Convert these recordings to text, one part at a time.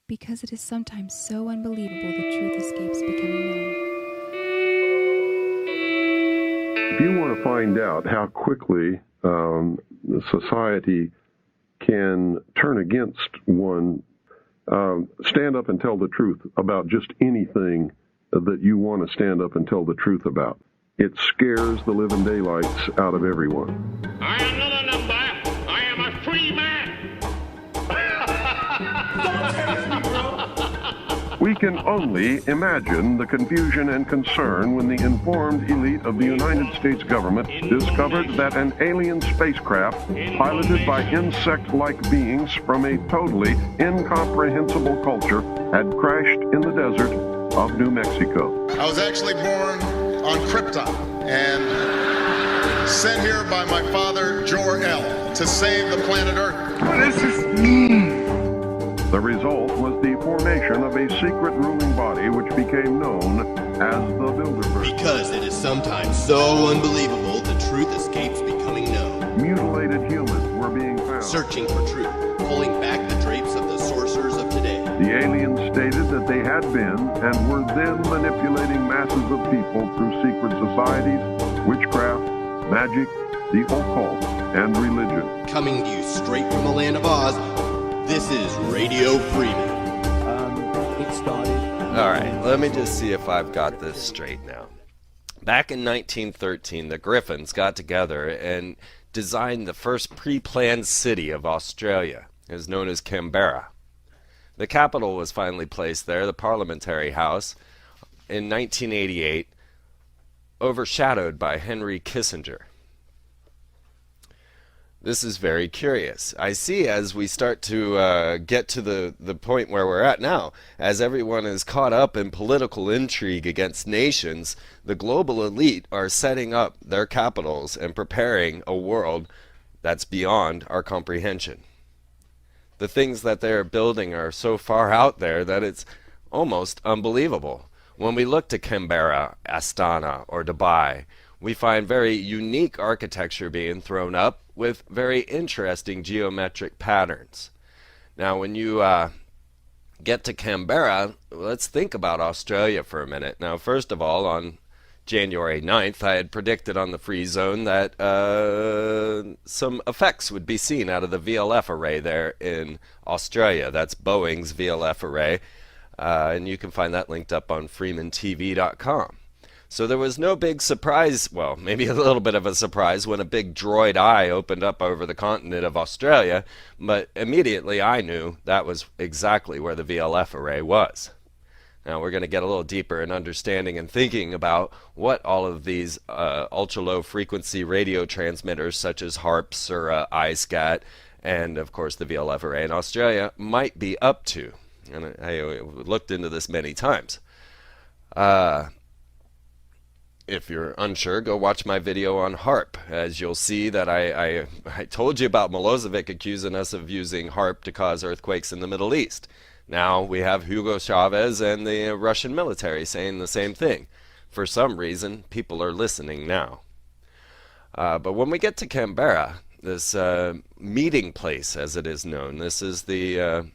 because it is sometimes so unbelievable the truth escapes becoming known. If you want to find out how quickly society can turn against one, stand up and tell the truth about just anything that you want to stand up and tell the truth about. It scares the living daylights out of everyone. I am not a number. I am a free man. We can only imagine the confusion and concern when the informed elite of the United States government discovered that an alien spacecraft piloted by insect-like beings from a totally incomprehensible culture had crashed in the desert of New Mexico. I was actually born on Krypton and sent here by my father, Jor-El, to save the planet Earth. What does this mean? The result was the formation of a secret ruling body which became known as the Bilderberg. Because it is sometimes so unbelievable, the truth escapes becoming known. Mutilated humans were being found. Searching for truth, pulling back the drapes of the sorcerers of today. The aliens stated that they had been and were then manipulating masses of people through secret societies, witchcraft, magic, the occult, and religion. Coming to you straight from the land of Oz, this is Radio Freeman. It started. All right, let me just see if I've got this straight now. Back in 1913, the Griffins got together and designed the first pre-planned city of Australia. It was known as Canberra. The capital was finally placed there, the Parliamentary House, in 1988, overshadowed by Henry Kissinger. This is very curious. I see as we start to get to the point where we're at now, as everyone is caught up in political intrigue against nations, the global elite are setting up their capitals and preparing a world that's beyond our comprehension. The things that they're building are so far out there that it's almost unbelievable. When we look to Canberra, Astana, or Dubai, we find very unique architecture being thrown up with very interesting geometric patterns. Now, when you get to Canberra, let's think about Australia for a minute. Now, first of all, on January 9th, I had predicted on the Free Zone that some effects would be seen out of the VLF array there in Australia. That's Boeing's VLF array, and you can find that linked up on freemantv.com. So there was no big surprise, well, maybe a little bit of a surprise when a big droid eye opened up over the continent of Australia, but immediately I knew that was exactly where the VLF array was. Now we're going to get a little deeper in understanding and thinking about what all of these ultra-low frequency radio transmitters such as HARPs or iSCAT and of course the VLF array in Australia might be up to. And I looked into this many times. If you're unsure, go watch my video on HARP, as you'll see that I told you about Milosevic accusing us of using HARP to cause earthquakes in the Middle East. Now we have Hugo Chavez and the Russian military saying the same thing. For some reason, people are listening now. But when we get to Canberra, this meeting place, as it is known, this is the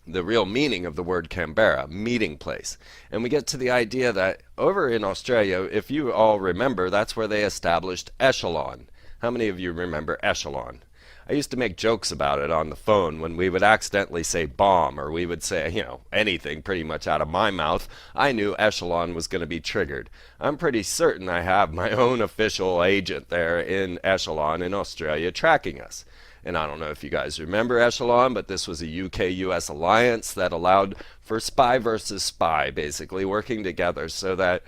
real meaning of the word Canberra, meeting place. And we get to the idea that over in Australia, if you all remember, that's where they established Echelon. How many of you remember Echelon? I used to make jokes about it on the phone when we would accidentally say bomb, or we would say, you know, anything pretty much out of my mouth. I knew Echelon was going to be triggered. I'm pretty certain I have my own official agent there in Echelon in Australia tracking us. And I don't know if you guys remember Echelon, but this was a UK-US alliance that allowed for spy versus spy, basically working together so that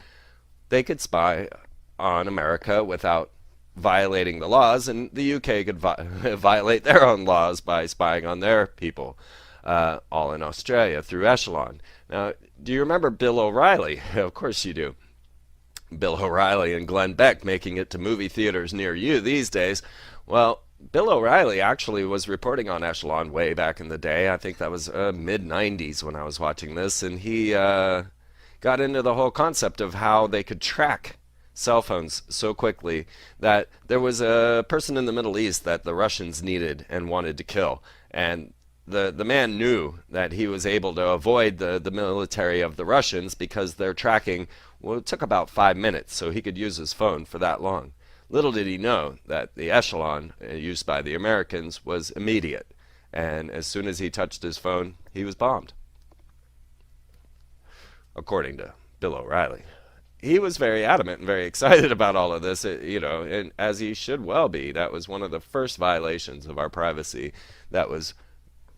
they could spy on America without violating the laws, and the UK could violate their own laws by spying on their people, all in Australia through Echelon. Now, do you remember Bill O'Reilly? Of course you do. Bill O'Reilly and Glenn Beck making it to movie theaters near you these days. Well, Bill O'Reilly actually was reporting on Echelon way back in the day. I think that was mid-90s when I was watching this, and he got into the whole concept of how they could track cell phones so quickly that there was a person in the Middle East that the Russians needed and wanted to kill, and the man knew that he was able to avoid the military of the Russians because their tracking, well, it took about 5 minutes, so he could use his phone for that long. Little did he know that the echelon used by the Americans was immediate, and as soon as he touched his phone, he was bombed, according to Bill O'Reilly. He was very adamant and very excited about all of this, and as he should well be. That was one of the first violations of our privacy that was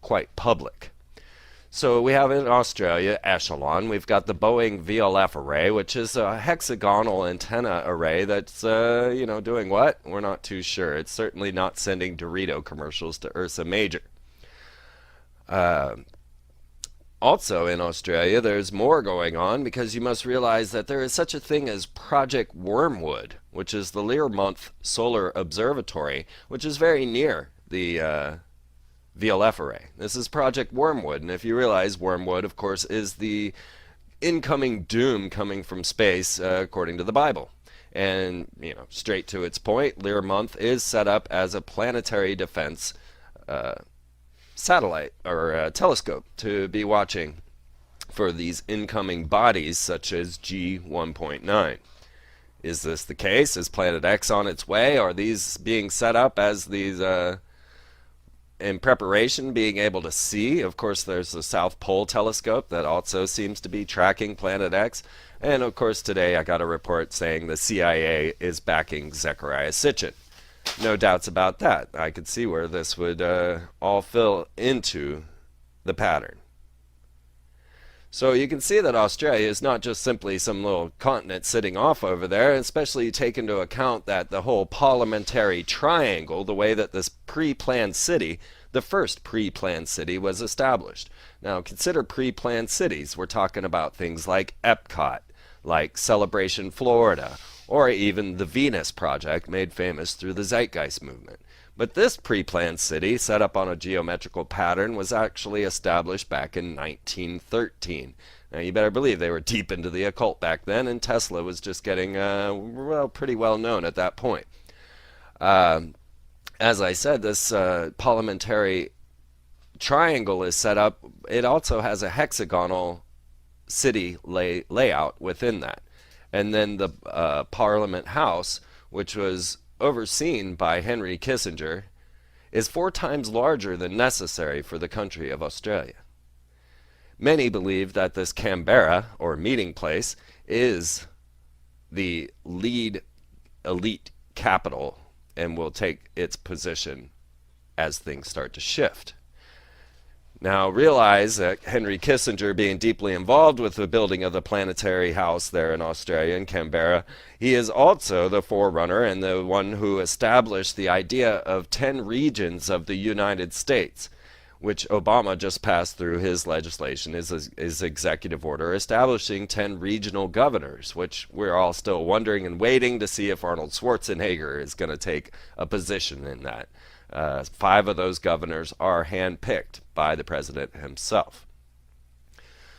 quite public. So we have in Australia Echelon. We've got the Boeing VLF array, which is a hexagonal antenna array that's, doing what? We're not too sure. It's certainly not sending Dorito commercials to Ursa Major. Also in Australia, there's more going on, because you must realize that there is such a thing as Project Wormwood, which is the Learmonth Solar Observatory, which is very near the VLF array. This is Project Wormwood, and if you realize, Wormwood, of course, is the incoming doom coming from space, according to the Bible. And, straight to its point, Learmonth is set up as a planetary defense satellite or telescope to be watching for these incoming bodies such as G1.9. Is this the case? Is Planet X on its way? Are these being set up as these in preparation, being able to see? Of course, there's the South Pole telescope that also seems to be tracking Planet X. And of course, today I got a report saying the CIA is backing Zecharia Sitchin. No doubts about that. I could see where this would all fill into the pattern. So you can see that Australia is not just simply some little continent sitting off over there, especially take into account that the whole parliamentary triangle, the way that this pre-planned city, the first pre-planned city, was established. Now consider pre-planned cities. We're talking about things like Epcot, like Celebration Florida, or even the Venus Project, made famous through the Zeitgeist movement. But this pre-planned city, set up on a geometrical pattern, was actually established back in 1913. Now you better believe they were deep into the occult back then, and Tesla was just getting pretty well known at that point. As I said, this parliamentary triangle is set up. It also has a hexagonal city layout within that. And then the Parliament House, which was overseen by Henry Kissinger, is 4 times larger than necessary for the country of Australia. Many believe that this Canberra, or meeting place, is the lead elite capital and will take its position as things start to shift. Now realize that Henry Kissinger, being deeply involved with the building of the planetary house there in Australia, in Canberra, he is also the forerunner and the one who established the idea of 10 regions of the United States, which Obama just passed through his legislation, his executive order, establishing 10 regional governors, which we're all still wondering and waiting to see if Arnold Schwarzenegger is going to take a position in that. 5 of those governors are handpicked by the president himself.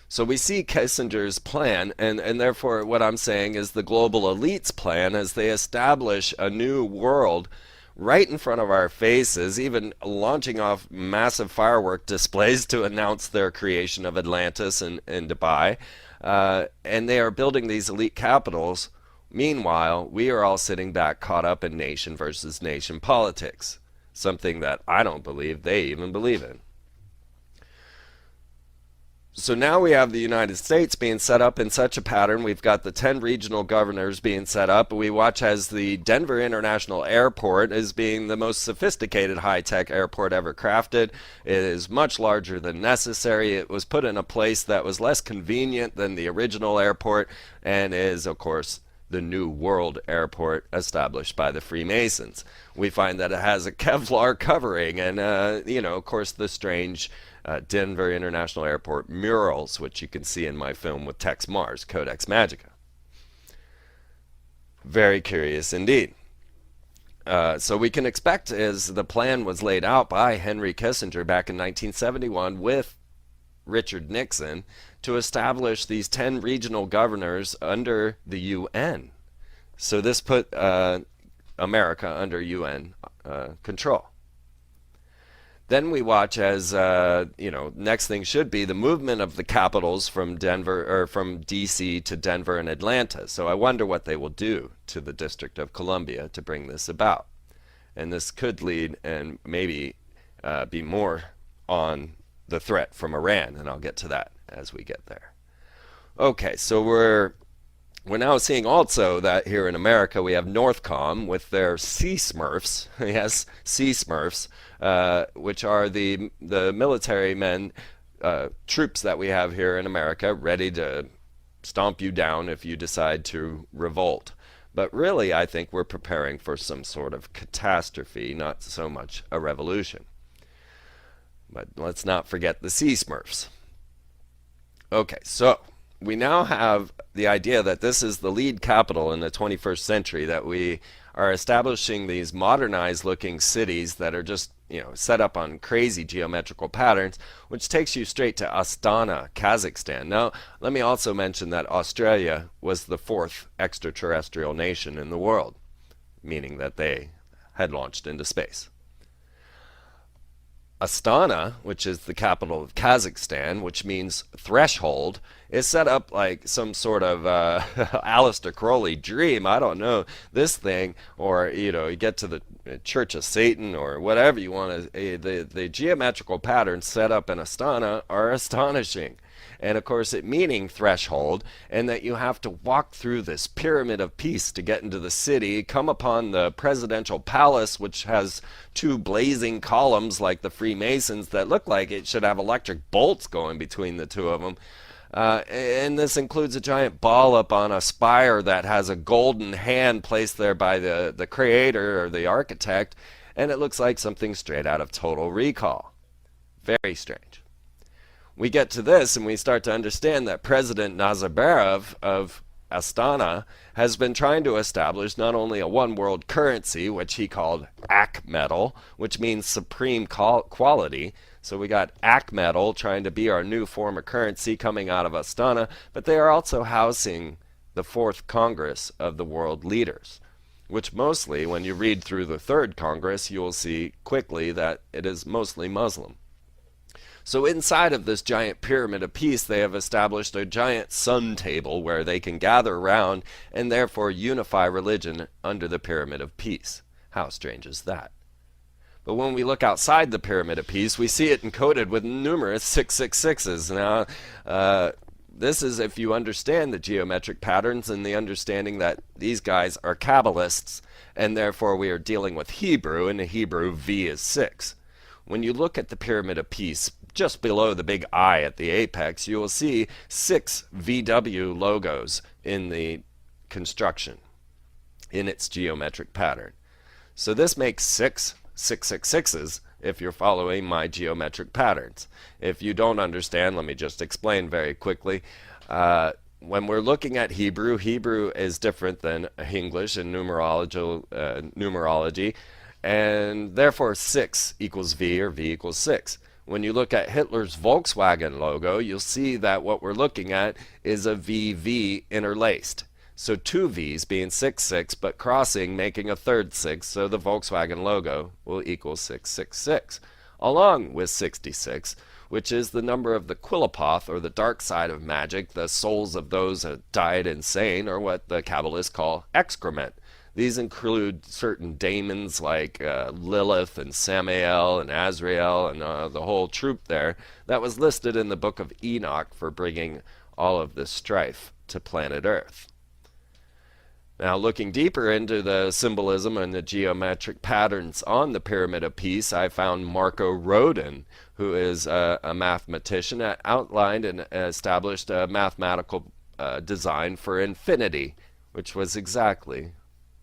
So we see Kissinger's plan, and therefore what I'm saying is the global elite's plan, as they establish a new world right in front of our faces, even launching off massive firework displays to announce their creation of Atlantis and Dubai. And they are building these elite capitals. Meanwhile, we are all sitting back caught up in nation versus nation politics. Something that I don't believe they even believe in. So now we have the United States being set up in such a pattern. We've got the 10 regional governors being set up. We watch as the Denver International Airport is being the most sophisticated high-tech airport ever crafted. It is much larger than necessary. It was put in a place that was less convenient than the original airport, and is, of course, the New World Airport established by the Freemasons. We find that it has a Kevlar covering and, of course, the strange Denver International Airport murals, which you can see in my film with Tex Mars, Codex Magica. Very curious indeed. So we can expect, as the plan was laid out by Henry Kissinger back in 1971 with Richard Nixon, to establish these 10 regional governors under the UN. So this put America under UN control. Then we watch as, next thing should be the movement of the capitals from Denver or from DC to Denver and Atlanta. So I wonder what they will do to the District of Columbia to bring this about. And this could lead and maybe be more on the threat from Iran, and I'll get to that as we get there. Okay, so we're now seeing also that here in America we have Northcom with their Sea Smurfs, yes, Sea Smurfs, which are the military men, troops that we have here in America, ready to stomp you down if you decide to revolt. But really, I think we're preparing for some sort of catastrophe, not so much a revolution. But let's not forget the Sea Smurfs. Okay, so we now have the idea that this is the lead capital in the 21st century, that we are establishing these modernized looking cities that are just, set up on crazy geometrical patterns, which takes you straight to Astana, Kazakhstan. Now, let me also mention that Australia was the 4th extraterrestrial nation in the world, meaning that they had launched into space. Astana, which is the capital of Kazakhstan, which means threshold, is set up like some sort of Aleister Crowley dream. I don't know, this thing, or you get to the Church of Satan or whatever you want to. The geometrical patterns set up in Astana are astonishing. And of course it meaning threshold, and that you have to walk through this pyramid of peace to get into the city, come upon the presidential palace, which has 2 blazing columns like the Freemasons that look like it should have electric bolts going between the 2 of them. And this includes a giant ball up on a spire that has a golden hand placed there by the creator or the architect, and it looks like something straight out of Total Recall. Very strange. We get to this and we start to understand that President Nazarbayev of Astana has been trying to establish not only a one world currency, which he called AK metal, which means supreme quality. So we got AK metal trying to be our new form of currency coming out of Astana, but they are also housing the 4th Congress of the world leaders, which mostly, when you read through the 3rd Congress, you will see quickly that it is mostly Muslim. So inside of this giant pyramid of peace, they have established a giant sun table where they can gather around and therefore unify religion under the pyramid of peace. How strange is that? But when we look outside the pyramid of peace, we see it encoded with numerous 666s. Now, this is if you understand the geometric patterns and the understanding that these guys are Kabbalists, and therefore we are dealing with Hebrew, and in Hebrew, V is 6. When you look at the pyramid of peace, just below the big I at the apex, you will see 6 VW logos in the construction, in its geometric pattern. So this makes 6 666s if you're following my geometric patterns. If you don't understand, let me just explain very quickly. When we're looking at Hebrew, Hebrew is different than English in numerology, and therefore 6 equals V or V equals 6. When you look at Hitler's Volkswagen logo, you'll see that what we're looking at is a VV interlaced. So 2 V's being 6, 6, but crossing, making a third 6, so the Volkswagen logo will equal 666, along with 66, which is the number of the Quillipoth, or the dark side of magic, the souls of those that died insane, or what the Kabbalists call excrement. These include certain daemons like Lilith and Samael and Azrael and the whole troop there that was listed in the book of Enoch for bringing all of this strife to planet Earth. Now, looking deeper into the symbolism and the geometric patterns on the Pyramid of Peace, I found Marco Rodin, who is a mathematician, that outlined and established a mathematical design for infinity, which was exactly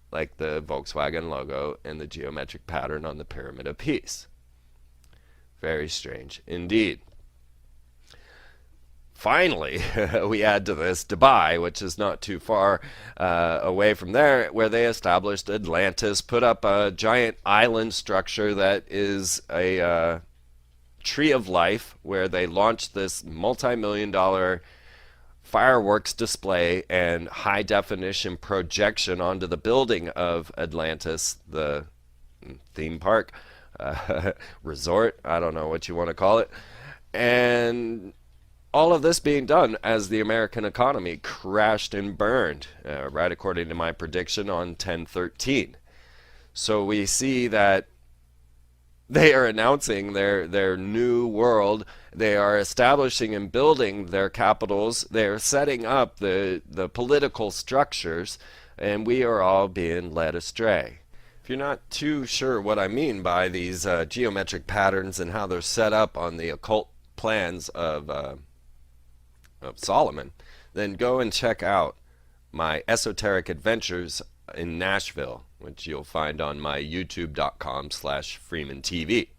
like the Volkswagen logo and the geometric pattern on the Pyramid of Peace. Very strange indeed. Finally, we add to this Dubai, which is not too far away from there, where they established Atlantis, put up a giant island structure that is a tree of life, where they launched this multi-million-dollar fireworks display and high-definition projection onto the building of Atlantis, the theme park, resort. I don't know what you want to call it. And all of this being done as the American economy crashed and burned, right according to my prediction on 10/13. So we see that they are announcing their new world. They are establishing and building their capitals. They are setting up the political structures, and we are all being led astray. If you're not too sure what I mean by these geometric patterns and how they're set up on the occult plans of Solomon, then go and check out my esoteric adventures in Nashville, which you'll find on my youtube.com/FreemanTV.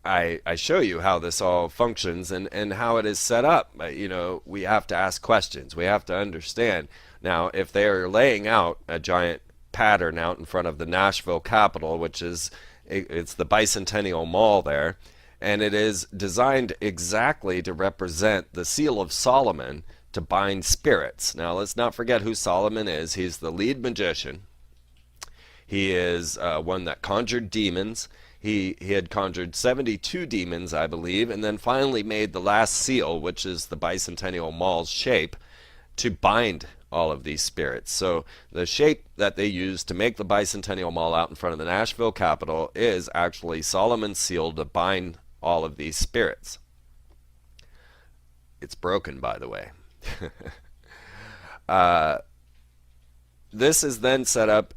I show you how this all functions and how it is set up. You know, we have to ask questions. We have to understand. Now, if they are laying out a giant pattern out in front of the Nashville Capitol, which is, it's the Bicentennial Mall there, and it is designed exactly to represent the Seal of Solomon to bind spirits. Now, let's not forget who Solomon is. He's the lead magician. He is one that conjured demons. He had conjured 72 demons, I believe, and then finally made the last seal, which is the Bicentennial Mall's shape, to bind all of these spirits. So the shape that they used to make the Bicentennial Mall out in front of the Nashville Capitol is actually Solomon's seal to bind all of these spirits. It's broken, by the way. This is then set up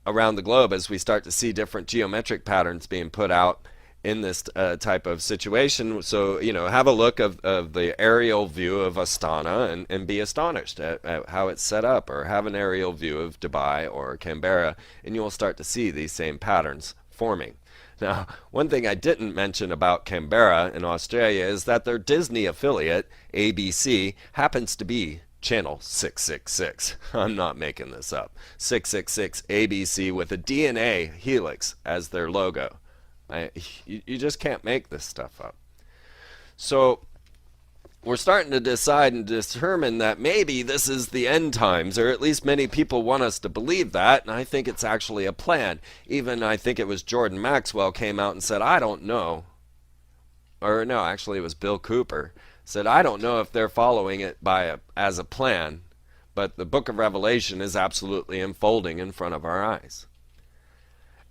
around the globe as we start to see different geometric patterns being put out in this type of situation. So, you know, have a look of the aerial view of Astana and be astonished at how it's set up, or have an aerial view of Dubai or Canberra, and you will start to see these same patterns forming. Now, one thing I didn't mention about Canberra in Australia is that their Disney affiliate, ABC, happens to be Channel 666. I'm not making this up. 666 ABC with a DNA helix as their logo. You just can't make this stuff up. So we're starting to decide and determine that maybe this is the end times, or at least many people want us to believe that, and I think it's actually a plan. Even I think it was Jordan Maxwell came out and said, I don't know. Or no, actually it was Bill Cooper. Said, I don't know if they're following it as a plan, but the book of Revelation is absolutely unfolding in front of our eyes.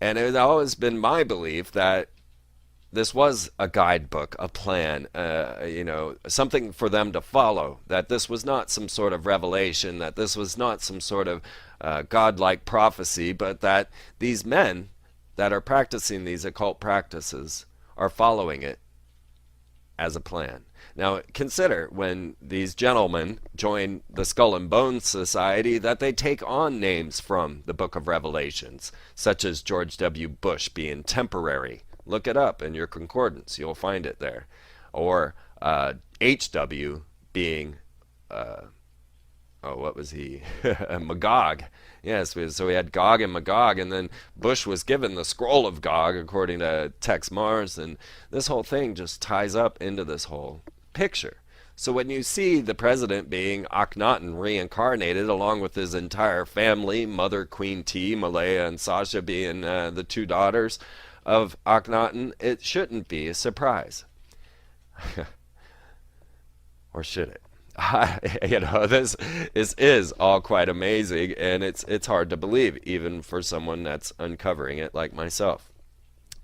And it has always been my belief that this was a guidebook, a plan, you know, something for them to follow, that this was not some sort of revelation, that this was not some sort of godlike prophecy, but that these men that are practicing these occult practices are following it as a plan. Now, consider when these gentlemen join the Skull and Bones Society that they take on names from the book of Revelations, such as George W. Bush being temporary. Look it up in your concordance. You'll find it there. Or H.W. being, what was he? Magog. Yes, so we had Gog and Magog, and then Bush was given the scroll of Gog, according to Tex Mars, and this whole thing just ties up into this whole picture. So when you see the president being Akhenaten reincarnated along with his entire family, Mother Queen T, Malaya, and Sasha being the two daughters of Akhenaten, it shouldn't be a surprise. Or should it? You know, this is all quite amazing, and it's hard to believe, even for someone that's uncovering it like myself.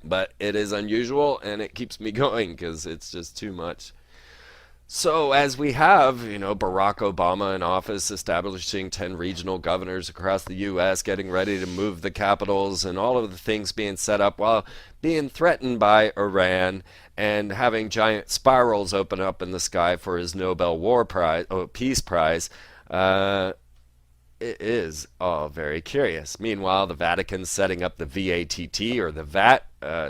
But it is unusual, and it keeps me going because it's just too much. So as we have, you know, Barack Obama in office establishing 10 regional governors across the U.S., getting ready to move the capitals, and all of the things being set up while being threatened by Iran, and having giant spirals open up in the sky for his Nobel Peace Prize, it is all very curious. Meanwhile, the Vatican's setting up the VATT, or the VAT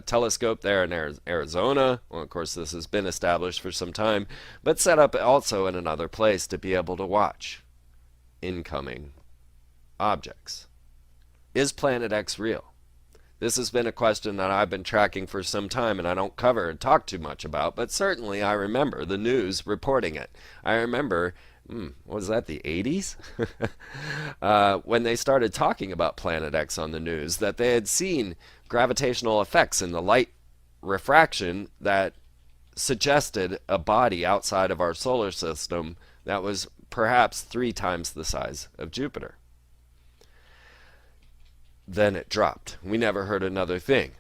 telescope there in Arizona. Well, of course, this has been established for some time, but set up also in another place to be able to watch incoming objects. Is Planet X real? This has been a question that I've been tracking for some time, and I don't cover and talk too much about, but certainly I remember the news reporting it. I remember What was that, the 80s? When they started talking about Planet X on the news, that they had seen gravitational effects in the light refraction that suggested a body outside of our solar system that was perhaps 3 times the size of Jupiter. Then it dropped. We never heard another thing.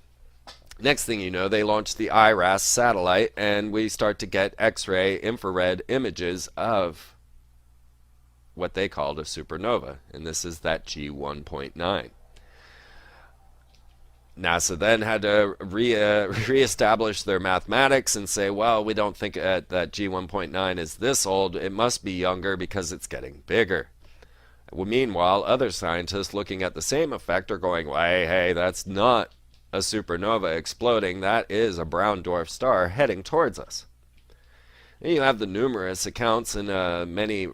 Next thing you know, they launched the IRAS satellite, and we start to get X-ray infrared images of what they called a supernova, and this is that G1.9. NASA then had to reestablish their mathematics and say, well, we don't think that G1.9 is this old. It must be younger because it's getting bigger. Well, meanwhile, other scientists looking at the same effect are going, well, hey, that's not a supernova exploding. That is a brown dwarf star heading towards us. And you have the numerous accounts and many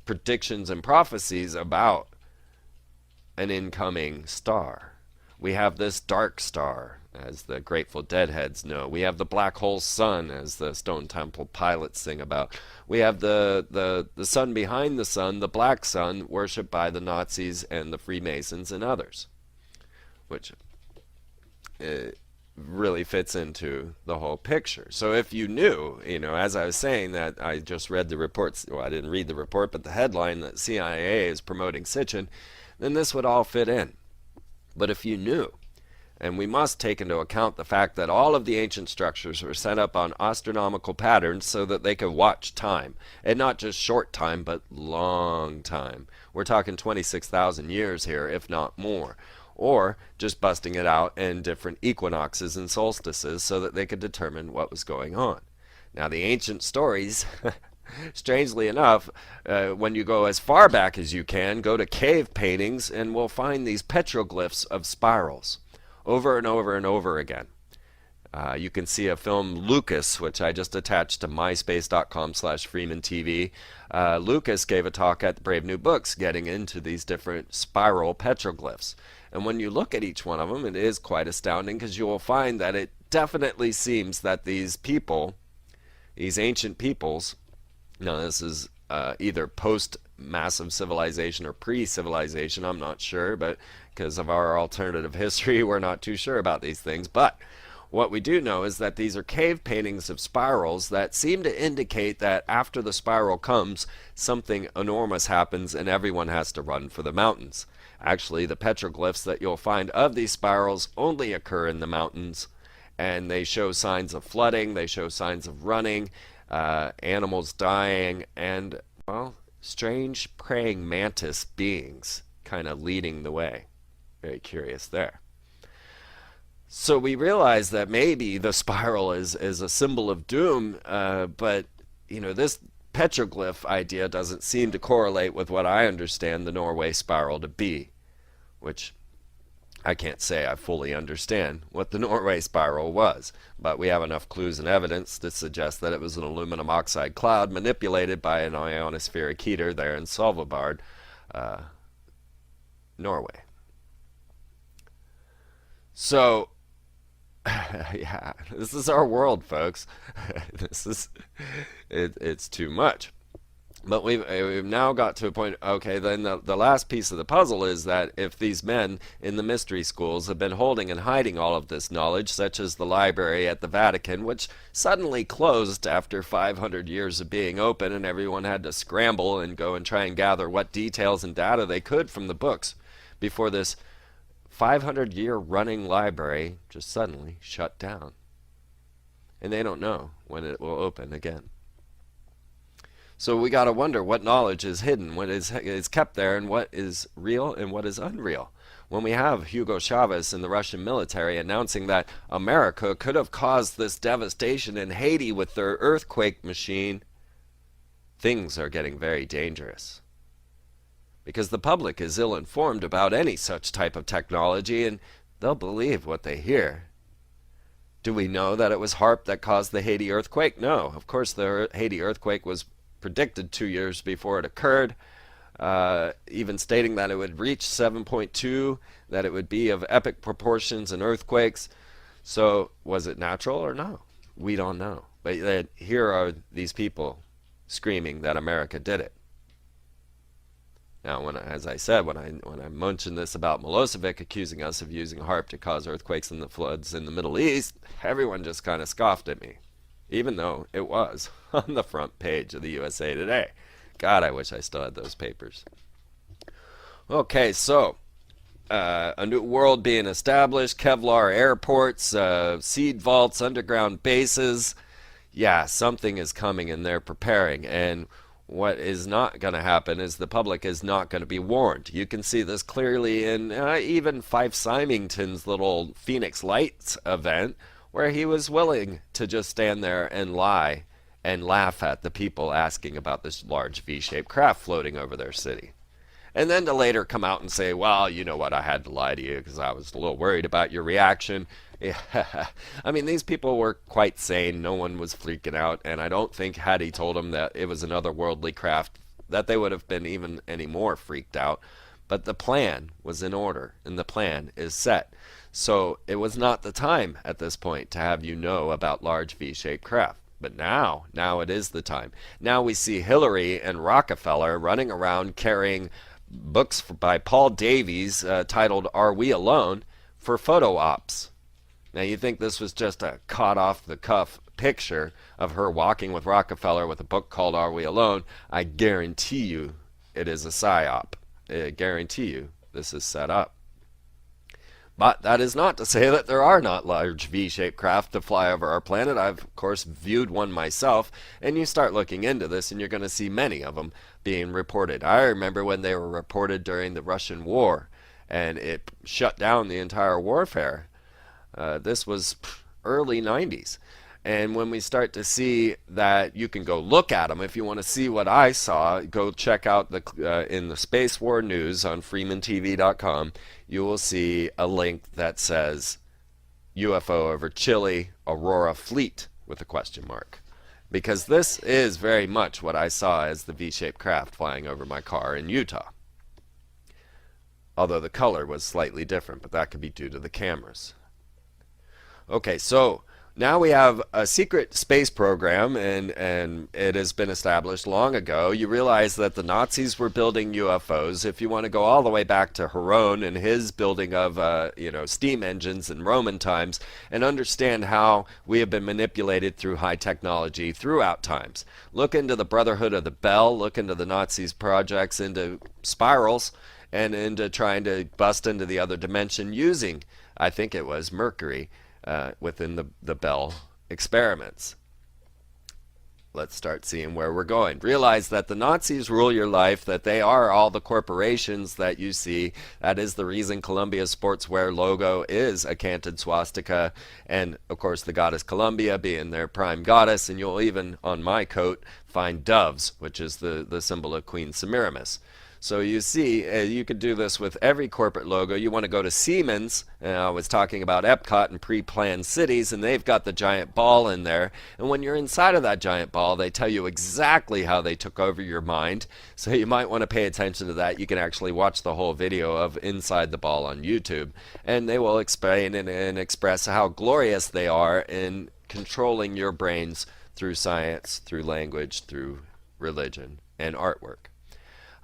predictions and prophecies about an incoming star. We have this dark star, as the Grateful Dead heads know. We have the black hole sun, as the Stone Temple Pilots sing about. We have the sun behind the sun, the black sun, worshipped by the Nazis and the Freemasons and others, which really fits into the whole picture. So if you knew, as I was saying, that I just read the reports, well, I didn't read the report, but the headline that CIA is promoting Sitchin, then this would all fit in. But if you knew, and we must take into account the fact that all of the ancient structures were set up on astronomical patterns so that they could watch time, and not just short time, but long time. We're talking 26,000 years here, if not more. Or just busting it out in different equinoxes and solstices so that they could determine what was going on. Now, the ancient stories, strangely enough, when you go as far back as you can, go to cave paintings, and we'll find these petroglyphs of spirals over and over and over again. You can see a film, Lucas, which I just attached to myspace.com/FreemanTV. Lucas gave a talk at Brave New Books getting into these different spiral petroglyphs. And when you look at each one of them, it is quite astounding, because you will find that it definitely seems that these people, these ancient peoples, now this is either post-massive civilization or pre-civilization, I'm not sure, but because of our alternative history, we're not too sure about these things. But what we do know is that these are cave paintings of spirals that seem to indicate that after the spiral comes, something enormous happens and everyone has to run for the mountains. Actually, the petroglyphs that you'll find of these spirals only occur in the mountains, and they show signs of flooding, they show signs of running, animals dying, and, well, strange praying mantis beings kind of leading the way. Very curious there. So we realize that maybe the spiral is a symbol of doom, but, this petroglyph idea doesn't seem to correlate with what I understand the Norway spiral to be, which I can't say I fully understand what the Norway spiral was, but we have enough clues and evidence to suggest that it was an aluminum oxide cloud manipulated by an ionospheric heater there in Svalbard, Norway. So, yeah, this is our world, folks. It's too much. But we've now got to a point, okay, then the last piece of the puzzle is that if these men in the mystery schools have been holding and hiding all of this knowledge, such as the library at the Vatican, which suddenly closed after 500 years of being open, and everyone had to scramble and go and try and gather what details and data they could from the books before this 500-year running library just suddenly shut down. And they don't know when it will open again. So we got to wonder what knowledge is hidden, what is kept there, and what is real and what is unreal. When we have Hugo Chavez in the Russian military announcing that America could have caused this devastation in Haiti with their earthquake machine, things are getting very dangerous. Because the public is ill-informed about any such type of technology, and they'll believe what they hear. Do we know that it was HAARP that caused the Haiti earthquake? No. Of course, the Haiti earthquake was predicted 2 years before it occurred, even stating that it would reach 7.2, that it would be of epic proportions and earthquakes. So was it natural or no? We don't know. But here are these people screaming that America did it. Now, as I said, when I mentioned this about Milosevic accusing us of using HAARP to cause earthquakes and the floods in the Middle East, everyone just kind of scoffed at me, even though it was on the front page of the USA Today. God, I wish I still had those papers. Okay, so a new world being established, Kevlar airports, seed vaults, underground bases. Yeah, something is coming and they're preparing. And what is not going to happen is the public is not going to be warned. You can see this clearly in even Fife Symington's little Phoenix Lights event, where he was willing to just stand there and lie and laugh at the people asking about this large V-shaped craft floating over their city. And then to later come out and say, well, you know what, I had to lie to you because I was a little worried about your reaction. Yeah. I mean, these people were quite sane. No one was freaking out. And I don't think had he told them that it was an otherworldly craft, that they would have been even any more freaked out. But the plan was in order, and the plan is set. So it was not the time at this point to have you know about large V-shaped craft. But now it is the time. Now we see Hillary and Rockefeller running around carrying books by Paul Davies titled Are We Alone? For photo ops. Now you think this was just a caught off the cuff picture of her walking with Rockefeller with a book called Are We Alone? I guarantee you it is a psyop. I guarantee you this is set up. But that is not to say that there are not large V-shaped craft to fly over our planet. I've, of course, viewed one myself, and you start looking into this, and you're going to see many of them being reported. I remember when they were reported during the Russian war, and it shut down the entire warfare. This was early 90s. And when we start to see that you can go look at them, if you want to see what I saw, go check out in the Space War News on freemantv.com. You will see a link that says UFO over Chile, Aurora Fleet with a question mark. Because this is very much what I saw as the V-shaped craft flying over my car in Utah. Although the color was slightly different, but that could be due to the cameras. Okay, so now we have a secret space program, and it has been established long ago. You realize that the Nazis were building UFOs. If you want to go all the way back to Heron and his building of steam engines in Roman times, and understand how we have been manipulated through high technology throughout times. Look into the Brotherhood of the Bell, look into the Nazis' projects into spirals, and into trying to bust into the other dimension using, I think it was Mercury, within the Bell experiments. Let's start seeing where we're going. Realize that the Nazis rule your life, that they are all the corporations that you see. That is the reason Columbia Sportswear logo is a canted swastika, and of course the goddess Columbia being their prime goddess, and you'll even on my coat find doves, which is the symbol of Queen Semiramis. So you see, you could do this with every corporate logo. You want to go to Siemens, and I was talking about Epcot and pre-planned cities, and they've got the giant ball in there. And when you're inside of that giant ball, they tell you exactly how they took over your mind. So you might want to pay attention to that. You can actually watch the whole video of Inside the Ball on YouTube, and they will explain and express how glorious they are in controlling your brains through science, through language, through religion, and artwork.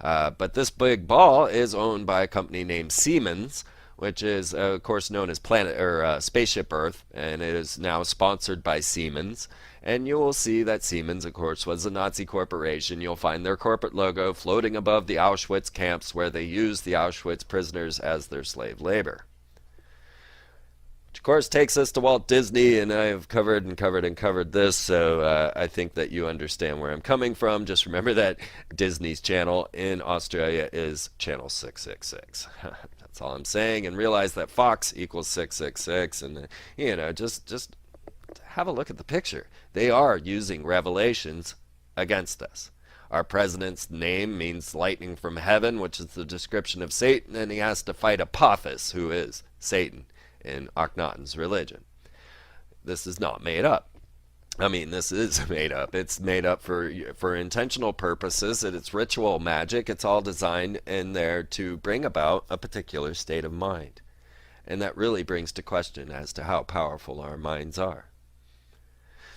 But this big ball is owned by a company named Siemens, which is, of course, known as Spaceship Earth, and it is now sponsored by Siemens. And you will see that Siemens, of course, was a Nazi corporation. You'll find their corporate logo floating above the Auschwitz camps where they used the Auschwitz prisoners as their slave labor. Which, of course, takes us to Walt Disney, and I have covered this, so I think that you understand where I'm coming from. Just remember that Disney's channel in Australia is channel 666. That's all I'm saying, and realize that Fox equals 666, and just have a look at the picture. They are using Revelations against us. Our president's name means lightning from heaven, which is the description of Satan, and he has to fight Apophis, who is Satan in Akhenaten's religion. This is not made up. I mean, this is made up. It's made up for intentional purposes, and it's ritual magic. It's all designed in there to bring about a particular state of mind. And that really brings to question as to how powerful our minds are.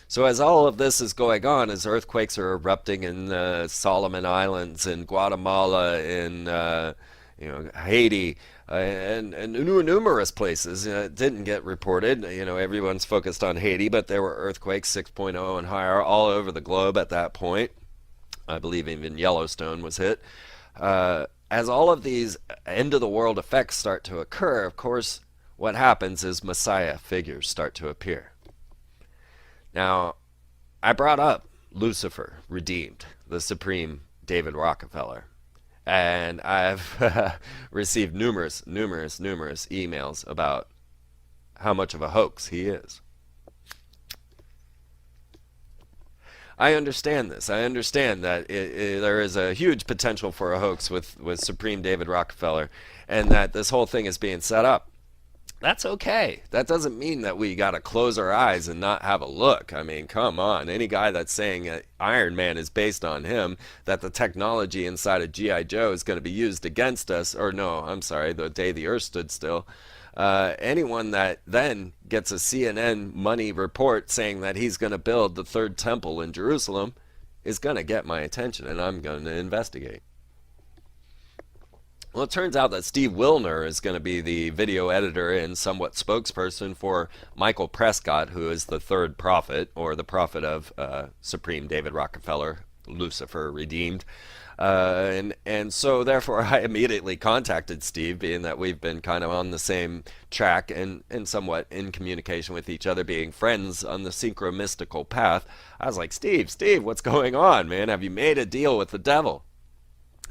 So as all of this is going on, as earthquakes are erupting in the Solomon Islands, in Guatemala, in Haiti, and numerous places, it didn't get reported. Everyone's focused on Haiti, but there were earthquakes 6.0 and higher all over the globe at that point. I believe even Yellowstone was hit. As all of these end-of-the-world effects start to occur, of course, what happens is Messiah figures start to appear. Now, I brought up Lucifer Redeemed, the Supreme David Rockefeller, and I've received numerous emails about how much of a hoax he is. I understand this. I understand that there is a huge potential for a hoax with Supreme David Rockefeller, and that this whole thing is being set up. That's okay. That doesn't mean that we got to close our eyes and not have a look. I mean, come on. Any guy that's saying that Iron Man is based on him, that the technology inside of G.I. Joe is going to be used against us, or no, I'm sorry, the day the Earth stood still. Anyone that then gets a CNN money report saying that he's going to build the third temple in Jerusalem is going to get my attention, and I'm going to investigate. Well, it turns out that Steve Wilner is going to be the video editor and somewhat spokesperson for Michael Prescott, who is the third prophet, or the prophet of Supreme David Rockefeller, Lucifer Redeemed. And so therefore I immediately contacted Steve, being that we've been kind of on the same track and somewhat in communication with each other, being friends on the synchromystical path. I was like, Steve, what's going on, man? Have you made a deal with the devil?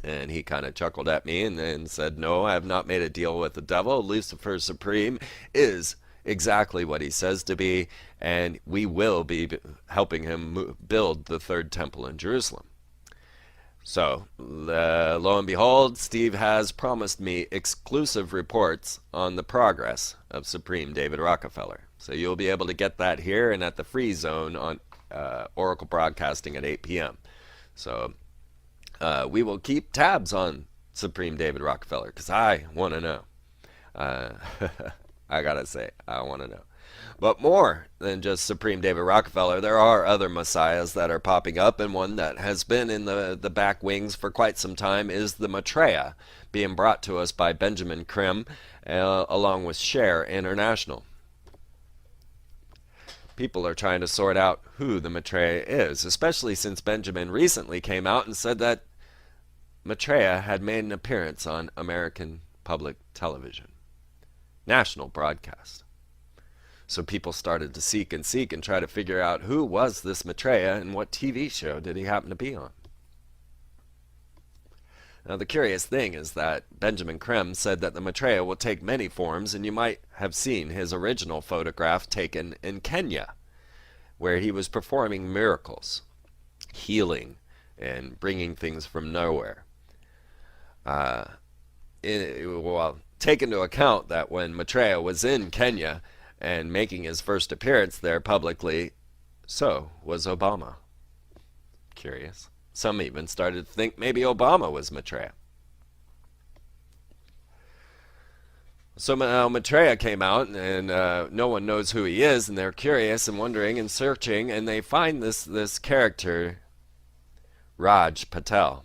And he kind of chuckled at me and then said, no, I have not made a deal with the devil. Lucifer Supreme is exactly what he says to be, and we will be helping him build the third temple in Jerusalem. So, lo and behold, Steve has promised me exclusive reports on the progress of Supreme David Rockefeller. So you'll be able to get that here and at the Free Zone on Oracle Broadcasting at 8 p.m. So we will keep tabs on Supreme David Rockefeller, because I want to know. I gotta say, I want to know. But more than just Supreme David Rockefeller, there are other messiahs that are popping up, and one that has been in the back wings for quite some time is the Maitreya, being brought to us by Benjamin Creme, along with Share International. People are trying to sort out who the Maitreya is, especially since Benjamin recently came out and said that Maitreya had made an appearance on American public television, national broadcast. So people started to seek and try to figure out who was this Maitreya and what TV show did he happen to be on. Now the curious thing is that Benjamin Creme said that the Maitreya will take many forms, and you might have seen his original photograph taken in Kenya, where he was performing miracles, healing, and bringing things from nowhere. Take into account that when Maitreya was in Kenya and making his first appearance there publicly, so was Obama. Curious. Some even started to think maybe Obama was Maitreya. So now Maitreya came out, and no one knows who he is, and they're curious and wondering and searching, and they find this character, Raj Patel.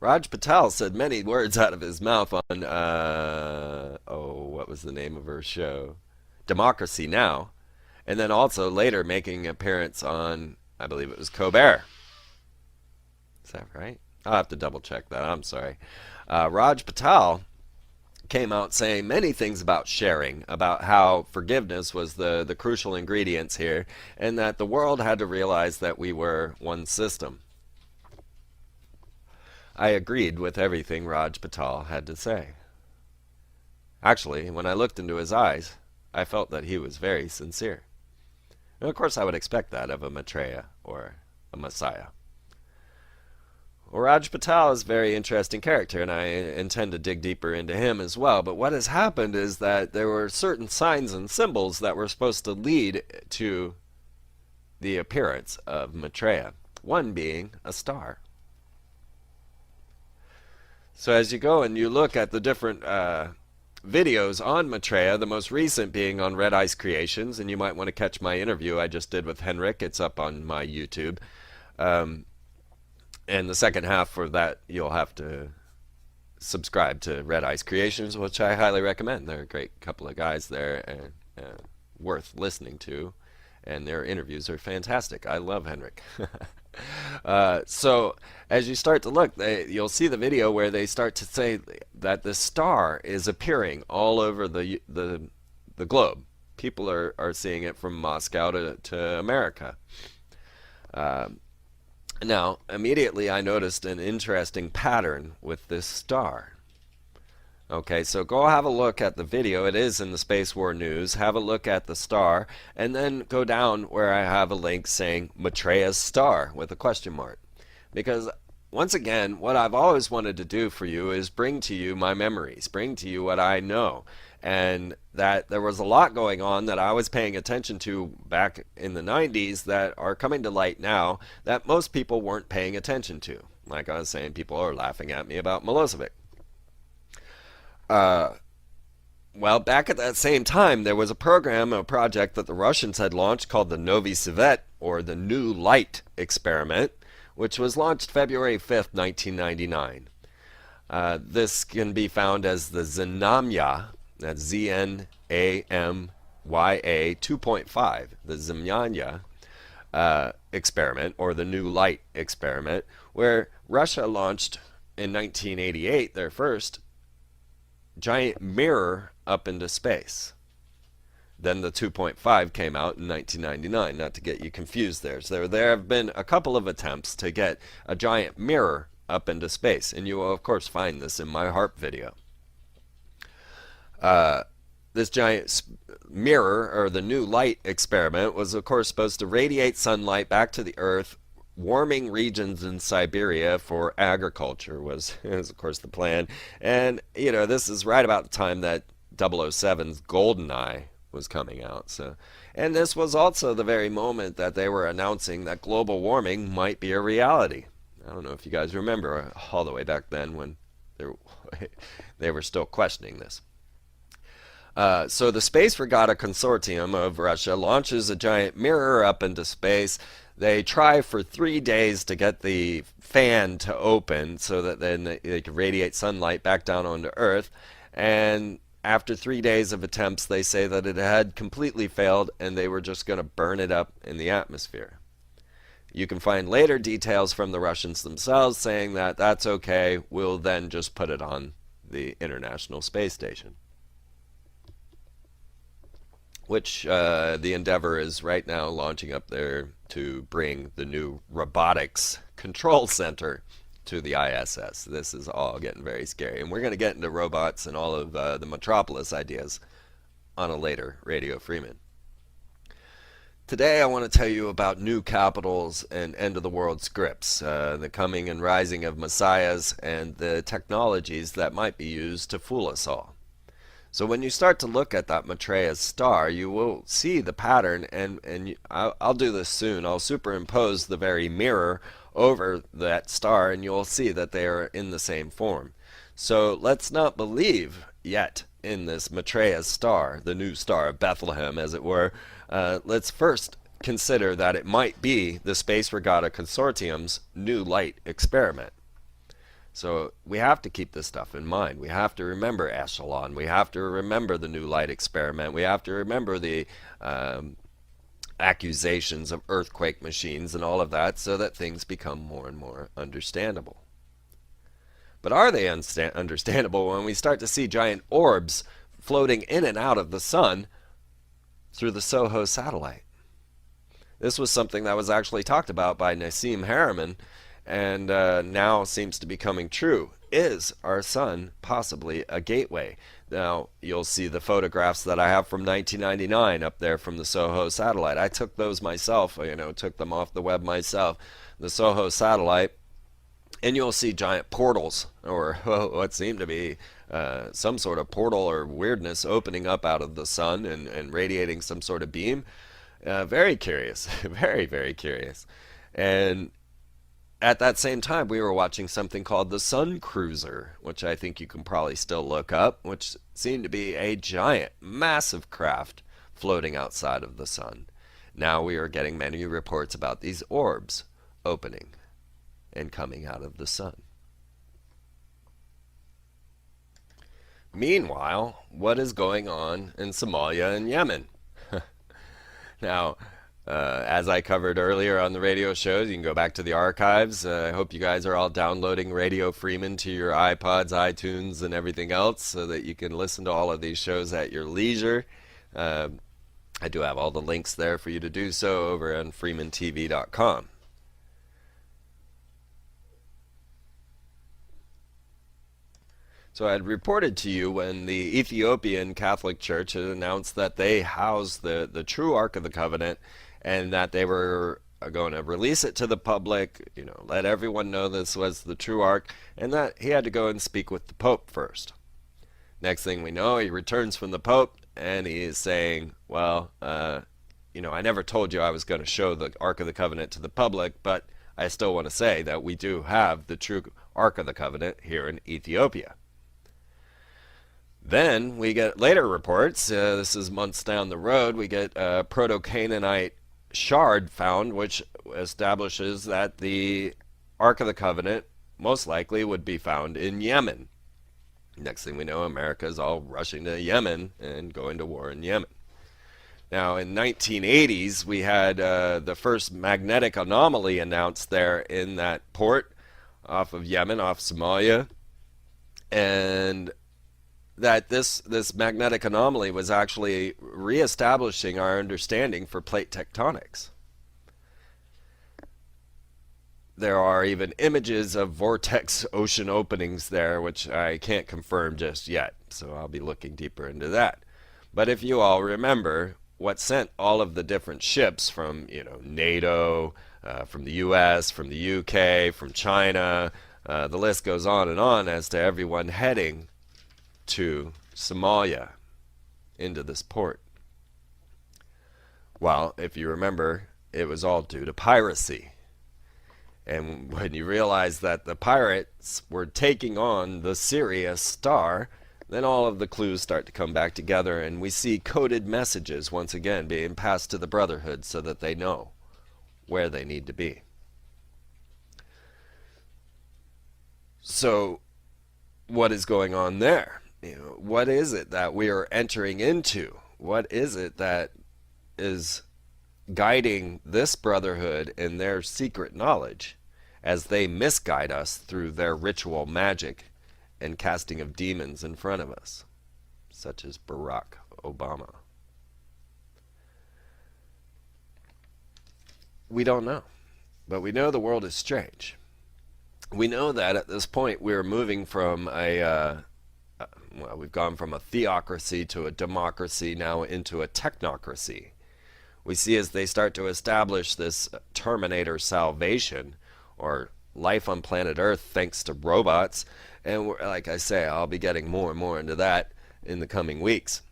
Raj Patel said many words out of his mouth on, what was the name of her show? Democracy Now! And then also later making an appearance on, I believe it was Colbert. Is that right? I'll have to double check that. I'm sorry. Raj Patel came out saying many things about sharing, about how forgiveness was the crucial ingredients here, and that the world had to realize that we were one system. I agreed with everything Raj Patel had to say. Actually, when I looked into his eyes, I felt that he was very sincere. And of course I would expect that of a Maitreya or a Messiah. Well, Raj Patel is a very interesting character, and I intend to dig deeper into him as well. But what has happened is that there were certain signs and symbols that were supposed to lead to the appearance of Maitreya, one being a star. So as you go and you look at the different videos on Maitreya, the most recent being on Red Ice Creations, and you might want to catch my interview I just did with Henrik. It's up on my YouTube. And the second half for that, you'll have to subscribe to Red Ice Creations, which I highly recommend. They're a great couple of guys there and worth listening to, and their interviews are fantastic. I love Henrik. So as you start to look, you'll see the video where they start to say that the star is appearing all over the globe. People are seeing it from Moscow to America. Now, immediately I noticed an interesting pattern with this star. Okay, so go have a look at the video. It is in the Space War News. Have a look at the star, and then go down where I have a link saying Maitreya's star with a question mark. Because, once again, what I've always wanted to do for you is bring to you my memories, bring to you what I know. And that there was a lot going on that I was paying attention to back in the 90s that are coming to light now that most people weren't paying attention to. Like I was saying, people are laughing at me about Milosevic. Well, back at that same time, there was a project that the Russians had launched called the Novy Svet, or the New Light Experiment, which was launched February 5th, 1999. This can be found as the Znamya, that's Znamya 2.5, the Znamya experiment, or the New Light Experiment, where Russia launched in 1988 their first giant mirror up into space. Then the 2.5 came out in 1999, not to get you confused there. So there have been a couple of attempts to get a giant mirror up into space, and you will of course find this in my HAARP video. This giant mirror, or the New Light Experiment, was of course supposed to radiate sunlight back to the Earth, warming regions in Siberia for agriculture was of course the plan. And you know, this is right about the time that 007's GoldenEye was coming out. So, and this was also the very moment that they were announcing that global warming might be a reality. I don't know if you guys remember all the way back then when they were still questioning this. So the Space Regatta Consortium of Russia launches a giant mirror up into space. They try for 3 days to get the fan to open so that then they could radiate sunlight back down onto Earth. And after 3 days of attempts, they say that it had completely failed and they were just going to burn it up in the atmosphere. You can find later details from the Russians themselves saying that that's okay, we'll then just put it on the International Space Station. Which the Endeavour is right now launching up there to bring the new robotics control center to the ISS. This is all getting very scary. And we're going to get into robots and all of the Metropolis ideas on a later Radio Freeman. Today I want to tell you about new capitals and end-of-the-world scripts, the coming and rising of messiahs, and the technologies that might be used to fool us all. So when you start to look at that Maitreya's star, you will see the pattern, and I'll do this soon. I'll superimpose the very mirror over that star, and you'll see that they are in the same form. So let's not believe yet in this Maitreya's star, the new star of Bethlehem, as it were. Let's first consider that it might be the Space Regatta Consortium's New Light Experiment. So we have to keep this stuff in mind. We have to remember Echelon. We have to remember the New Light Experiment. We have to remember the accusations of earthquake machines and all of that, so that things become more and more understandable. But are they understandable when we start to see giant orbs floating in and out of the sun through the SOHO satellite? This was something that was actually talked about by Nassim Haramein, and now seems to be coming true. Is our sun possibly a gateway? Now, you'll see the photographs that I have from 1999 up there from the SOHO satellite. I took those myself, took them off the web myself, the SOHO satellite, and you'll see giant portals, or what seem to be some sort of portal or weirdness opening up out of the sun and radiating some sort of beam. Very curious, very, very curious. And at that same time, we were watching something called the Sun Cruiser, which I think you can probably still look up, which seemed to be a giant, massive craft floating outside of the sun. Now we are getting many reports about these orbs opening and coming out of the sun. Meanwhile, what is going on in Somalia and Yemen? Now, as I covered earlier on the radio shows, you can go back to the archives. I hope you guys are all downloading Radio Freeman to your iPods, iTunes, and everything else so that you can listen to all of these shows at your leisure. I do have all the links there for you to do so over on freemantv.com. So I had reported to you when the Ethiopian Catholic Church had announced that they housed the true Ark of the Covenant and that they were going to release it to the public, let everyone know this was the true Ark, and that he had to go and speak with the Pope first. Next thing we know, he returns from the Pope and he is saying, well, I never told you I was going to show the Ark of the Covenant to the public, but I still want to say that we do have the true Ark of the Covenant here in Ethiopia. Then we get later reports, this is months down the road, we get a Proto-Canaanite shard found, which establishes that the Ark of the Covenant most likely would be found in Yemen. Next thing we know, America is all rushing to Yemen and going to war in Yemen. Now, in 1980s, we had the first magnetic anomaly announced there in that port off of Yemen, off Somalia, and that this magnetic anomaly was actually reestablishing our understanding for plate tectonics. There are even images of vortex ocean openings there, which I can't confirm just yet, so I'll be looking deeper into that. But if you all remember, what sent all of the different ships from NATO, from the US, from the UK, from China, the list goes on and on as to everyone heading to Somalia into this port. Well, if you remember, it was all due to piracy. And when you realize that the pirates were taking on the Sirius star, then all of the clues start to come back together, and we see coded messages once again being passed to the Brotherhood so that they know where they need to be. So, what is going on there? What is it that we are entering into? What is it that is guiding this Brotherhood in their secret knowledge as they misguide us through their ritual magic and casting of demons in front of us, such as Barack Obama? We don't know, but we know the world is strange. We know that at this point we're moving from we've gone from a theocracy to a democracy, now into a technocracy. We see as they start to establish this Terminator salvation, or life on planet Earth thanks to robots, and like I say, I'll be getting more and more into that in the coming weeks.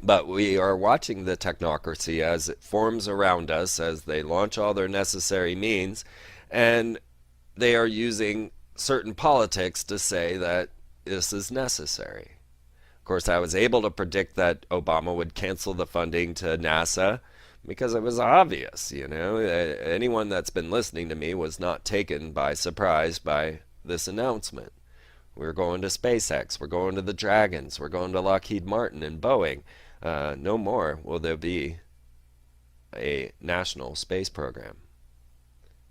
But we are watching the technocracy as it forms around us, as they launch all their necessary means, and they are using certain politics to say that this is necessary. Of course, I was able to predict that Obama would cancel the funding to NASA because it was obvious, Anyone that's been listening to me was not taken by surprise by this announcement. We're going to SpaceX, we're going to the Dragons, we're going to Lockheed Martin and Boeing. No more will there be a national space program.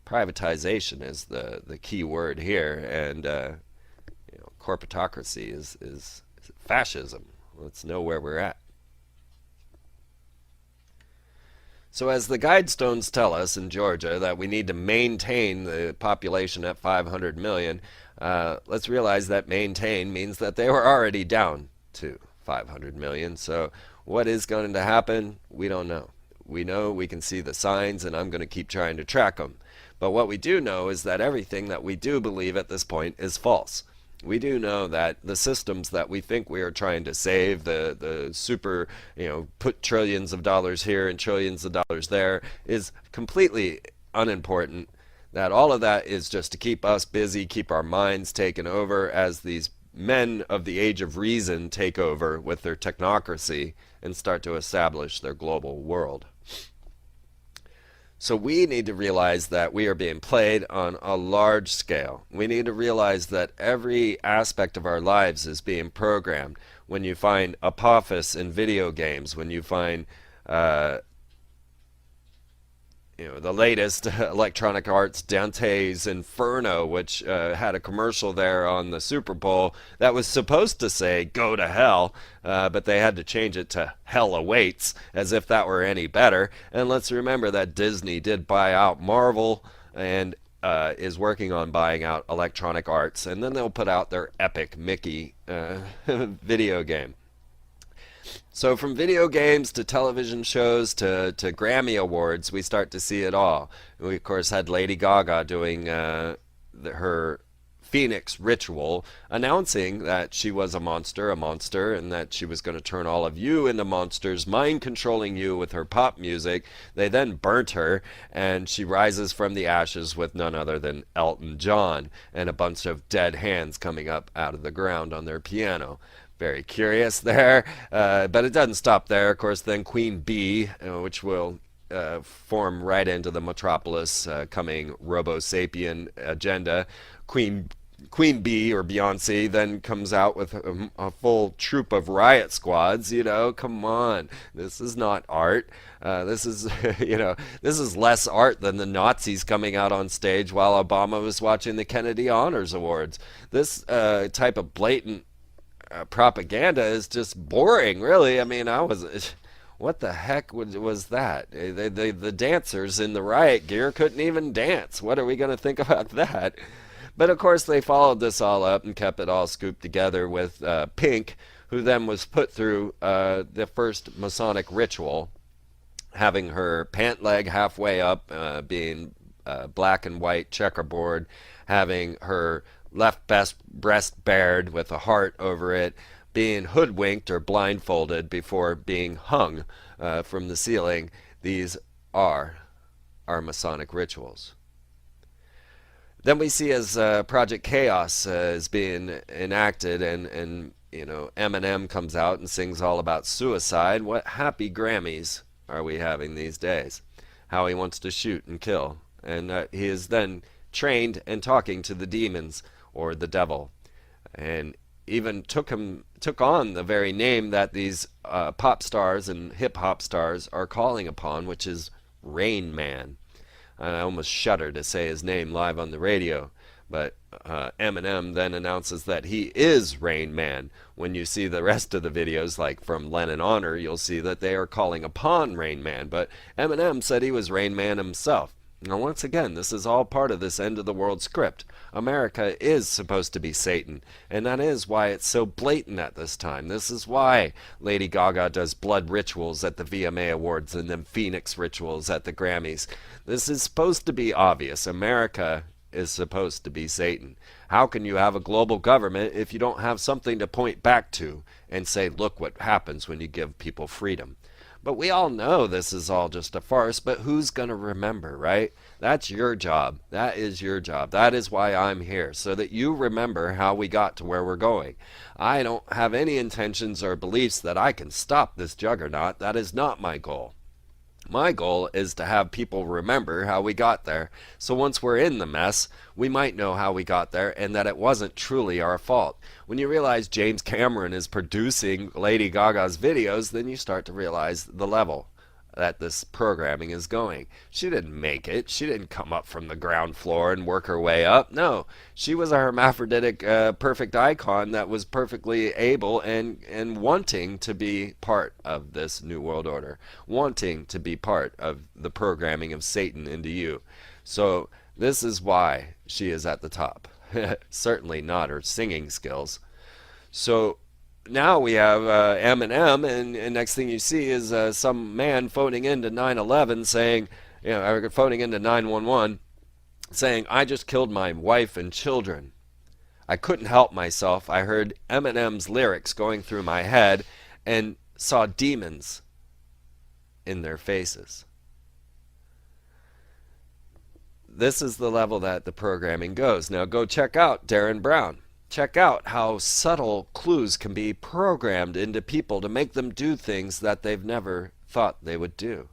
Privatization is the key word here, and corporatocracy is fascism. Let's know where we're at. So as the guidestones tell us in Georgia that we need to maintain the population at 500 million, let's realize that maintain means that they were already down to 500 million. So what is going to happen? We don't know. We know we can see the signs, and I'm going to keep trying to track them. But what we do know is that everything that we do believe at this point is false. We do know that the systems that we think we are trying to save, the super, put trillions of dollars here and trillions of dollars there, is completely unimportant. That all of that is just to keep us busy, keep our minds taken over as these men of the age of reason take over with their technocracy and start to establish their global world. So we need to realize that we are being played on a large scale. We need to realize that every aspect of our lives is being programmed. When you find Apophis in video games, when you find the latest Electronic Arts Dante's Inferno, which had a commercial there on the Super Bowl that was supposed to say "Go to hell," but they had to change it to "Hell awaits," as if that were any better. And let's remember that Disney did buy out Marvel and is working on buying out Electronic Arts, and then they'll put out their epic Mickey video game. So from video games to television shows to Grammy Awards, we start to see it all. We, of course, had Lady Gaga doing her Phoenix ritual, announcing that she was a monster, and that she was going to turn all of you into monsters, mind-controlling you with her pop music. They then burnt her, and she rises from the ashes with none other than Elton John and a bunch of dead hands coming up out of the ground on their piano. Very curious there, but it doesn't stop there. Of course, then Queen Bee, which will form right into the Metropolis coming Robo-Sapien agenda. Queen Bee, or Beyonce, then comes out with a full troop of riot squads. Come on, this is not art. This is, this is less art than the Nazis coming out on stage while Obama was watching the Kennedy Honors Awards. This type of blatant propaganda is just boring, really. I mean, what the heck was that? The dancers in the riot gear couldn't even dance. What are we going to think about that? But of course, they followed this all up and kept it all scooped together with Pink, who then was put through the first Masonic ritual, having her pant leg halfway up, being black and white checkerboard, having her left breast bared with a heart over it, being hoodwinked or blindfolded before being hung from the ceiling. These are our Masonic rituals. Then we see as Project Chaos is being enacted, and Eminem comes out and sings all about suicide. What happy Grammys are we having these days? How he wants to shoot and kill. And he is then trained and talking to the demons or the devil, and even took on the very name that these pop stars and hip hop stars are calling upon, which is Rain Man. I almost shudder to say his name live on the radio, but Eminem then announces that he is Rain Man. When you see the rest of the videos, like from Lennon Honor, you'll see that they are calling upon Rain Man, but Eminem said he was Rain Man himself. Now, once again, this is all part of this end of the world script. America is supposed to be Satan, and that is why it's so blatant at this time. This is why Lady Gaga does blood rituals at the VMA Awards and then Phoenix rituals at the Grammys. This is supposed to be obvious. America is supposed to be Satan. How can you have a global government if you don't have something to point back to and say, look what happens when you give people freedom? But we all know this is all just a farce, but who's going to remember, right? That's your job. That is your job. That is why I'm here, so that you remember how we got to where we're going. I don't have any intentions or beliefs that I can stop this juggernaut. That is not my goal. My goal is to have people remember how we got there, so once we're in the mess, we might know how we got there and that it wasn't truly our fault. When you realize James Cameron is producing Lady Gaga's videos, then you start to realize the level that this programming is going. She didn't make it. She didn't come up from the ground floor and work her way up. No, she was a hermaphroditic perfect icon that was perfectly able and wanting to be part of this New World Order, wanting to be part of the programming of Satan into you. So this is why she is at the top. Certainly not her singing skills. So now we have Eminem, and next thing you see is some man phoning into 9/11 saying, or phoning into 911 saying, I just killed my wife and children. I couldn't help myself. I heard Eminem's lyrics going through my head and saw demons in their faces. This is the level that the programming goes. Now go check out Darren Brown. check out how subtle clues can be programmed into people to make them do things that they've never thought they would do.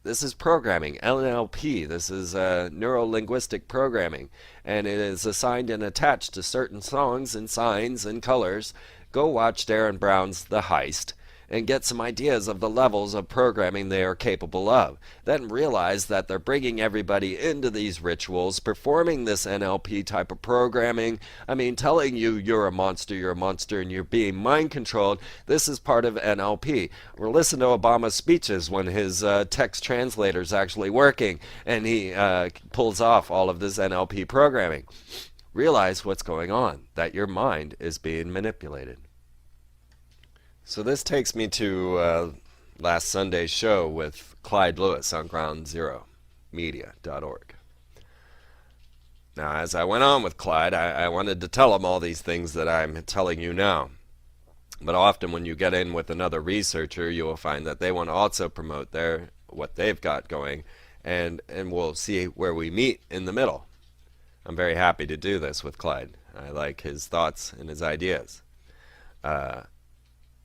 This is programming, NLP. This is neuro-linguistic programming, and it is assigned and attached to certain songs and signs and colors. Go watch Darren Brown's The Heist and get some ideas of the levels of programming they are capable of. Then realize that they're bringing everybody into these rituals, performing this NLP type of programming. I mean, telling you you're a monster, and you're being mind controlled. This is part of NLP. We'll listen to Obama's speeches when his text translator's actually working, and he pulls off all of this NLP programming. Realize what's going on, that your mind is being manipulated. So this takes me to last Sunday's show with Clyde Lewis on GroundZeroMedia.org. Now, as I went on with Clyde, I wanted to tell him all these things that I'm telling you now. But often when you get in with another researcher, you will find that they want to also promote what they've got going, and we'll see where we meet in the middle. I'm very happy to do this with Clyde. I like his thoughts and his ideas.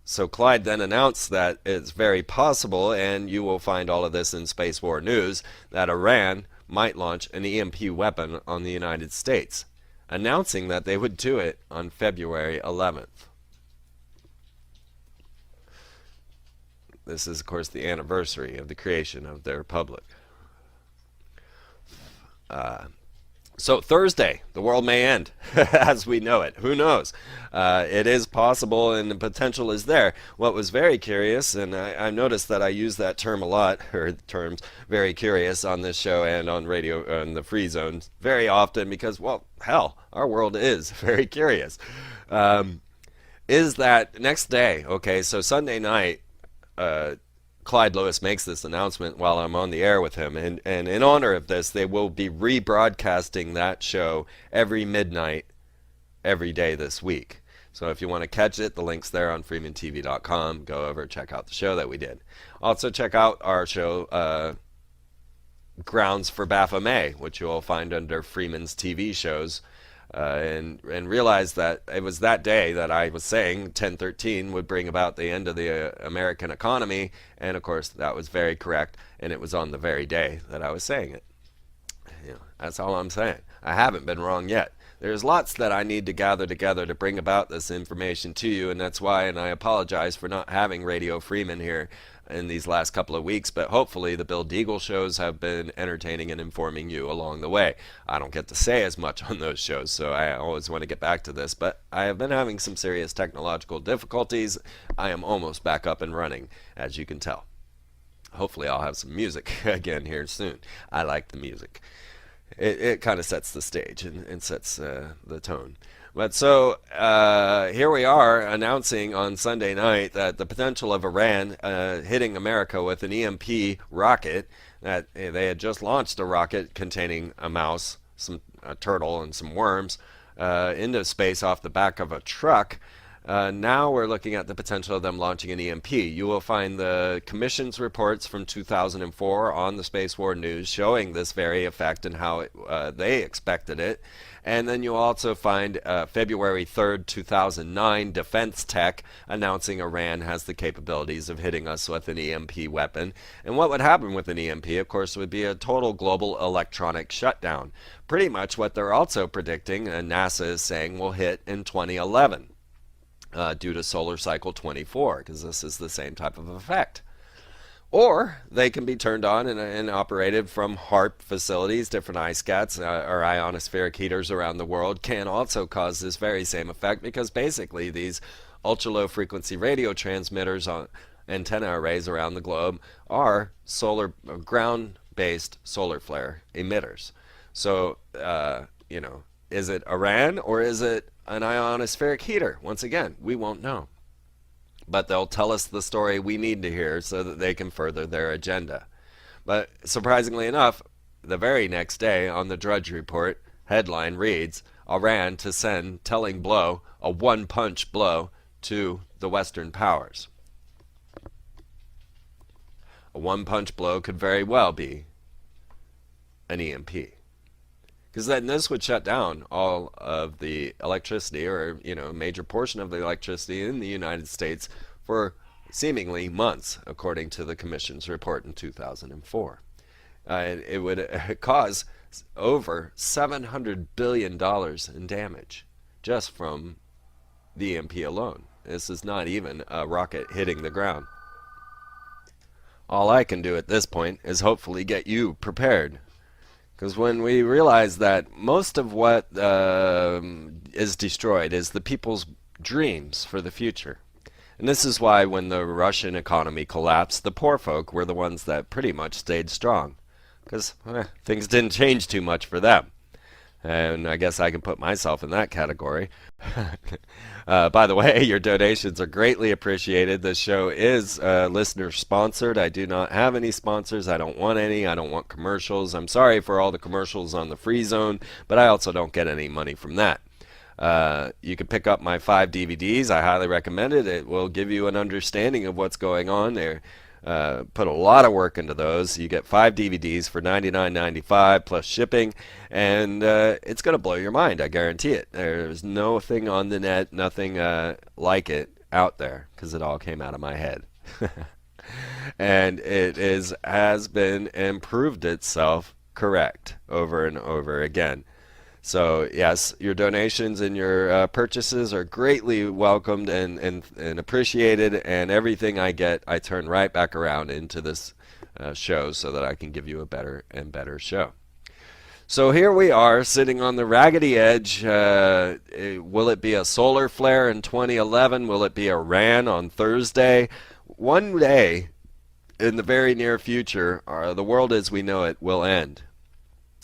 So Clyde then announced that it's very possible, and you will find all of this in Space War News, that Iran might launch an EMP weapon on the United States, announcing that they would do it on February 11th. This is, of course, the anniversary of the creation of the Republic. So Thursday, the world may end as we know it. Who knows? It is possible, and the potential is there. What was very curious, and I noticed that I use that term a lot, or terms very curious on this show and on radio, on the Free Zone, very often because, well, hell, our world is very curious. Is that next day, okay, so Sunday night, Clyde Lewis makes this announcement while I'm on the air with him, and in honor of this, they will be rebroadcasting that show every midnight, every day this week. So if you want to catch it, the link's there on freemantv.com. Go over and check out the show that we did. Also check out our show, Grounds for Baphomet, which you will find under Freeman's TV shows. And realize that it was that day that I was saying 1013 would bring about the end of the American economy, and of course that was very correct, and it was on the very day that I was saying it. You know, that's all I'm saying. I haven't been wrong yet. There's lots that I need to gather together to bring about this information to you, and that's why, and I apologize for not having Radio Freeman here in these last couple of weeks, but hopefully the Bill Deagle shows have been entertaining and informing you along the way. I don't get to say as much on those shows, so I always want to get back to this, but I have been having some serious technological difficulties. I am almost back up and running, as you can tell. Hopefully I'll have some music again here soon. I like the music. It kind of sets the stage and sets the tone. But so here we are announcing on Sunday night that the potential of Iran hitting America with an EMP rocket, that they had just launched a rocket containing a mouse, a turtle, and some worms into space off the back of a truck. Now we're looking at the potential of them launching an EMP. You will find the Commission's reports from 2004 on the Space War News showing this very effect and how they expected it. And then you'll also find February 3rd, 2009, Defense Tech announcing Iran has the capabilities of hitting us with an EMP weapon. And what would happen with an EMP, of course, would be a total global electronic shutdown. Pretty much what they're also predicting, and NASA is saying, will hit in 2011. Due to solar cycle 24, because this is the same type of effect. Or they can be turned on and operated from HAARP facilities. Different ISCATs or ionospheric heaters around the world can also cause this very same effect, because basically these ultra-low frequency radio transmitters on antenna arrays around the globe are ground-based solar flare emitters. So, you know, is it Iran or is it an ionospheric heater? Once again, we won't know. But they'll tell us the story we need to hear so that they can further their agenda. But surprisingly enough, the very next day on the Drudge Report, headline reads, Iran to send telling blow, a one-punch blow to the Western powers. A one-punch blow could very well be an EMP. because then this would shut down all of the electricity, or a major portion of the electricity in the United States for seemingly months, according to the Commission's report in 2004. It would cause over $700 billion in damage just from the EMP alone. This is not even a rocket hitting the ground. All I can do at this point is hopefully get you prepared. Because when we realize that most of what is destroyed is the people's dreams for the future. And this is why when the Russian economy collapsed, the poor folk were the ones that pretty much stayed strong. Because things didn't change too much for them. And I guess I can put myself in that category. By the way, your donations are greatly appreciated. This show is listener sponsored. I do not have any sponsors. I don't want any. I don't want commercials. I'm sorry for all the commercials on the free zone, but I also don't get any money from that. You can pick up my 5 DVDs. I highly recommend it. It will give you an understanding of what's going on there. Put a lot of work into those. You get 5 DVDs for $99.95 plus shipping, and it's going to blow your mind. I guarantee it. There's nothing on the net, nothing like it out there, because it all came out of my head. And it has been improved itself correct over and over again. So yes, your donations and your purchases are greatly welcomed and appreciated, and everything I get, I turn right back around into this show so that I can give you a better and better show. So here we are sitting on the raggedy edge. Will it be a solar flare in 2011? Will it be Iran on Thursday? One day in the very near future, the world as we know it will end.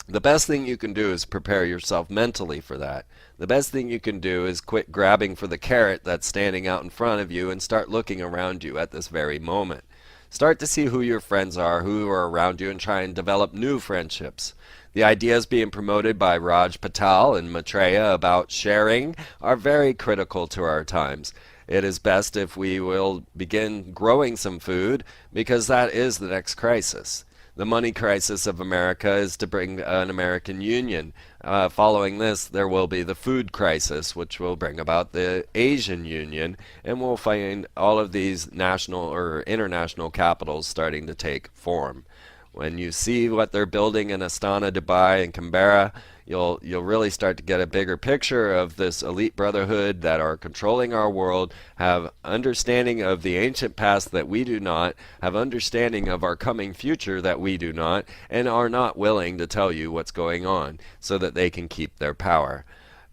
The best thing you can do is prepare yourself mentally for that. The best thing you can do is quit grabbing for the carrot that's standing out in front of you and start looking around you at this very moment. Start to see who your friends are, who are around you, and try and develop new friendships. The ideas being promoted by Raj Patel and Maitreya about sharing are very critical to our times. It is best if we will begin growing some food, because that is the next crisis. The money crisis of America is to bring an American Union. Following this, there will be the food crisis, which will bring about the Asian Union, and we'll find all of these national or international capitals starting to take form. When you see what they're building in Astana, Dubai, and Canberra, you'll really start to get a bigger picture of this elite brotherhood that are controlling our world, have understanding of the ancient past that we do not, have understanding of our coming future that we do not, and are not willing to tell you what's going on so that they can keep their power.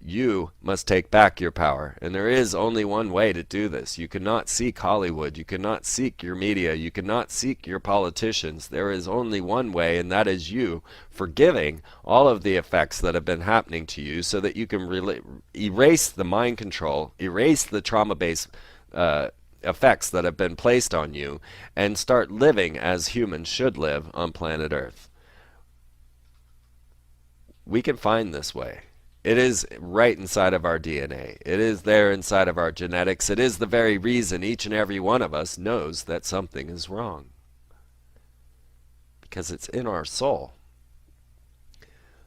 You must take back your power, and there is only one way to do this. You cannot seek Hollywood, you cannot seek your media, you cannot seek your politicians. There is only one way, and that is you forgiving all of the effects that have been happening to you so that you can erase the mind control, erase the trauma-based effects that have been placed on you, and start living as humans should live on planet Earth. We can find this way. It is right inside of our DNA. It is there inside of our genetics. It is the very reason each and every one of us knows that something is wrong. Because it's in our soul.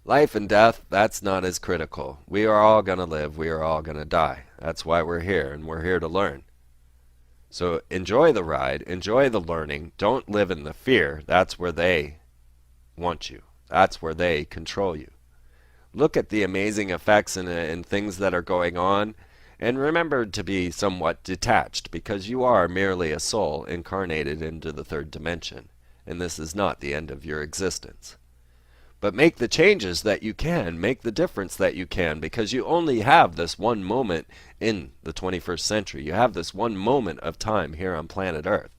Life and death, that's not as critical. We are all going to live. We are all going to die. That's why we're here, and we're here to learn. So enjoy the ride. Enjoy the learning. Don't live in the fear. That's where they want you. That's where they control you. Look at the amazing effects and things that are going on, and remember to be somewhat detached, because you are merely a soul incarnated into the third dimension, and this is not the end of your existence. But make the changes that you can, make the difference that you can, because you only have this one moment in the 21st century. You have this one moment of time here on planet Earth.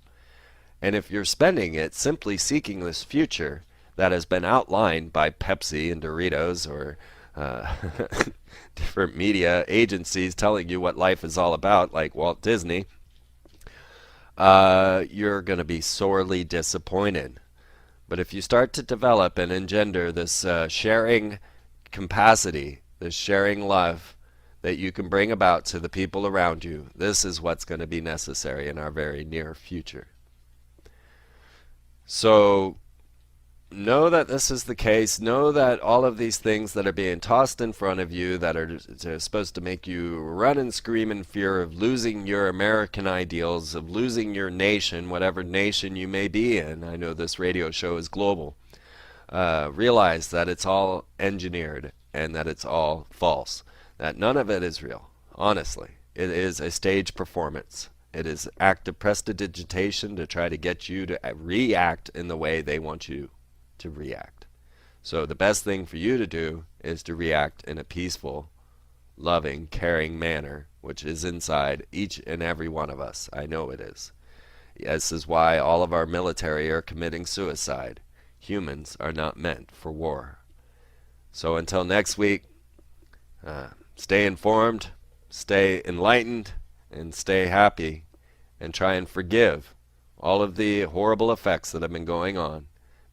And if you're spending it simply seeking this future that has been outlined by Pepsi and Doritos or different media agencies telling you what life is all about, like Walt Disney, you're going to be sorely disappointed. But if you start to develop and engender this sharing capacity, this sharing love that you can bring about to the people around you, this is what's going to be necessary in our very near future. So know that this is the case. Know that all of these things that are being tossed in front of you that are supposed to make you run and scream in fear of losing your American ideals, of losing your nation, whatever nation you may be in. I know this radio show is global. Realize that it's all engineered and that it's all false. That none of it is real. Honestly, it is a stage performance. It is active prestidigitation to try to get you to react in the way they want you to react. So the best thing for you to do is to react in a peaceful, loving, caring manner, which is inside each and every one of us. I know it is. This is why all of our military are committing suicide. Humans are not meant for war. So until next week, stay informed, stay enlightened, and stay happy, and try and forgive all of the horrible effects that have been going on,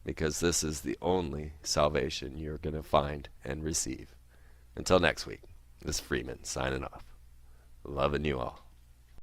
because this is the only salvation you're going to find and receive. Until next week, this is Freeman signing off. Loving you all.